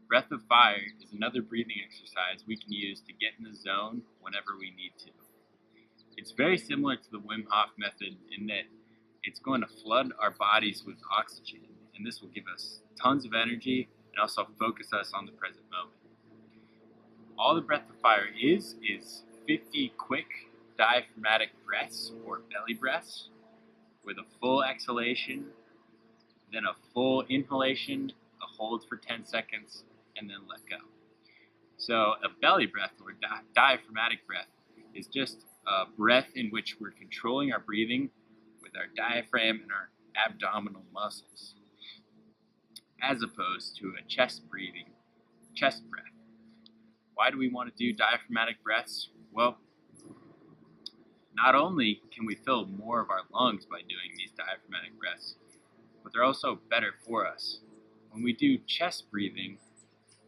Breath of fire is another breathing exercise we can use to get in the zone whenever we need to. It's very similar to the Wim Hof method in that it's going to flood our bodies with oxygen, and this will give us tons of energy and also focus us on the present moment. All the Breath of Fire is 50 quick diaphragmatic breaths or belly breaths with a full exhalation, then a full inhalation, a hold for 10 seconds, and then let go. So a belly breath or diaphragmatic breath is just a breath in which we're controlling our breathing with our diaphragm and our abdominal muscles, as opposed to a chest breath. Why do we want to do diaphragmatic breaths? Well, not only can we fill more of our lungs by doing these diaphragmatic breaths, but they're also better for us. When we do chest breathing,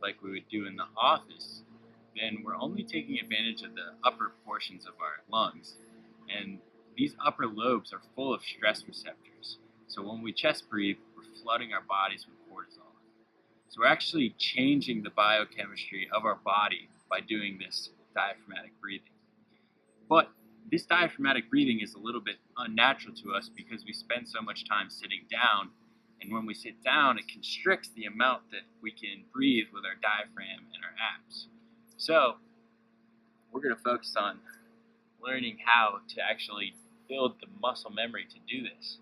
like we would do in the office, then we're only taking advantage of the upper portions of our lungs. And these upper lobes are full of stress receptors. So when we chest breathe, we're flooding our bodies with cortisol. So we're actually changing the biochemistry of our body by doing this diaphragmatic breathing. But this diaphragmatic breathing is a little bit unnatural to us because we spend so much time sitting down, and when we sit down, it constricts the amount that we can breathe with our diaphragm and our abs. So we're going to focus on learning how to actually build the muscle memory to do this.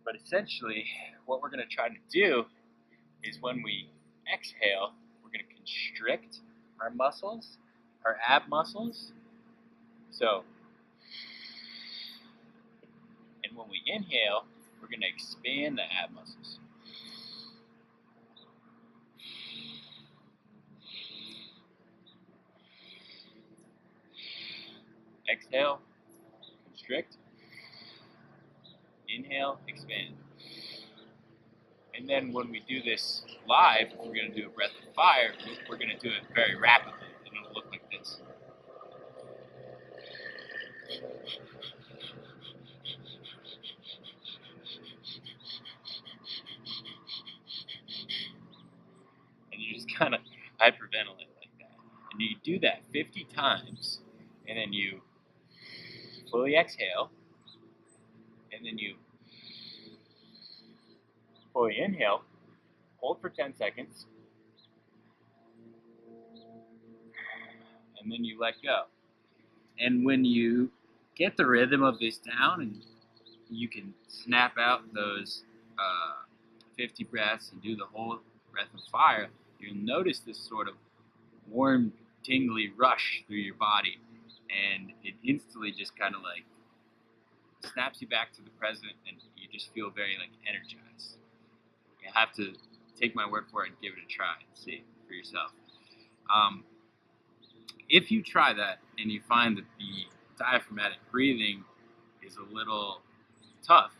But essentially, what we're going to try to do is when we exhale, we're going to constrict our muscles, our ab muscles. So, and when we inhale, we're going to expand the ab muscles. Exhale, constrict. Inhale, expand. And then when we do this live, if we're going to do a breath of fire, we're going to do it very rapidly, and it'll look like this. And you just kind of hyperventilate like that. And you do that 50 times, and then you fully exhale, and then you fully inhale, hold for 10 seconds, and then you let go. And when you get the rhythm of this down and you can snap out those 50 breaths and do the whole breath of fire, you'll notice this sort of warm, tingly rush through your body, and it instantly just kind of like snaps you back to the present, and you just feel very like energized. You have to take my word for it and give it a try and see for yourself. If you try that and you find that the diaphragmatic breathing is a little tough,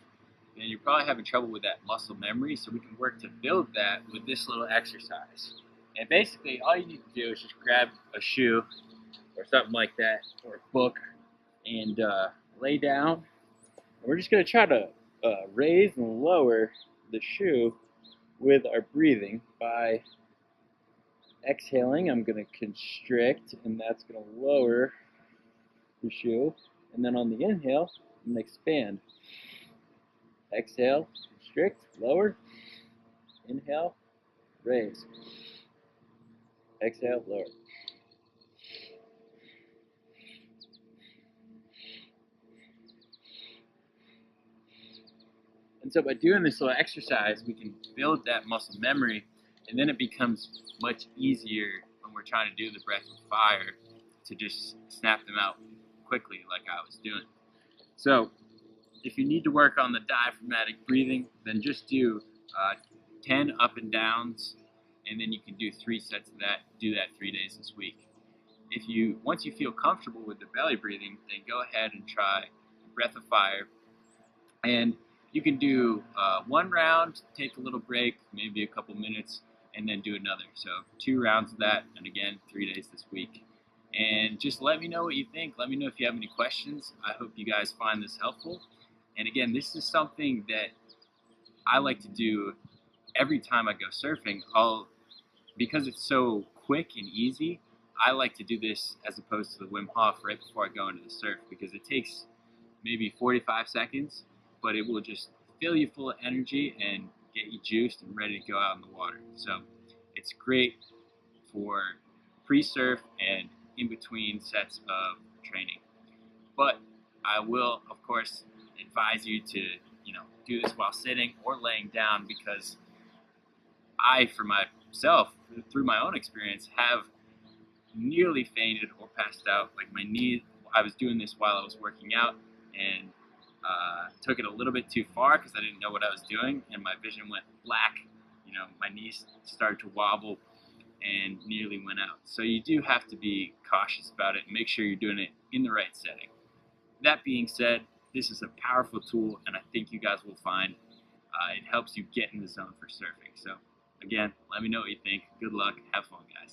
then you're probably having trouble with that muscle memory, so we can work to build that with this little exercise. And basically, all you need to do is just grab a shoe or something like that, or a book, and lay down. And we're just going to try to raise and lower the shoe with our breathing by exhaling. I'm going to constrict, and that's going to lower the shoe. And then on the inhale, I'm going to expand. Exhale, constrict, lower. Inhale, raise. Exhale, lower. And so by doing this little exercise, we can build that muscle memory, and then it becomes much easier when we're trying to do the breath of fire to just snap them out quickly like I was doing. So if you need to work on the diaphragmatic breathing, then just do 10 up and downs, and then you can do 3 sets of that. Do that 3 days this week. Once you feel comfortable with the belly breathing, then go ahead and try breath of fire. And you can do 1 round, take a little break, maybe a couple minutes, and then do another. So 2 rounds of that, and again, 3 days this week. And just let me know what you think. Let me know if you have any questions. I hope you guys find this helpful. And again, this is something that I like to do every time I go surfing. I'll because it's so quick and easy, I like to do this as opposed to the Wim Hof right before I go into the surf, because it takes maybe 45 seconds, but it will just fill you full of energy and get you juiced and ready to go out in the water. So it's great for pre-surf and in between sets of training. But I will, of course, advise you to, do this while sitting or laying down, because I, for myself, through my own experience, have nearly fainted or passed out. Like my knee, I was doing this while I was working out, and took it a little bit too far because I didn't know what I was doing, and my vision went black. My knees started to wobble and nearly went out. So you do have to be cautious about it and make sure you're doing it in the right setting. That being said, this is a powerful tool, and I think you guys will find it helps you get in the zone for surfing. So again, let me know what you think. Good luck. Have fun, guys.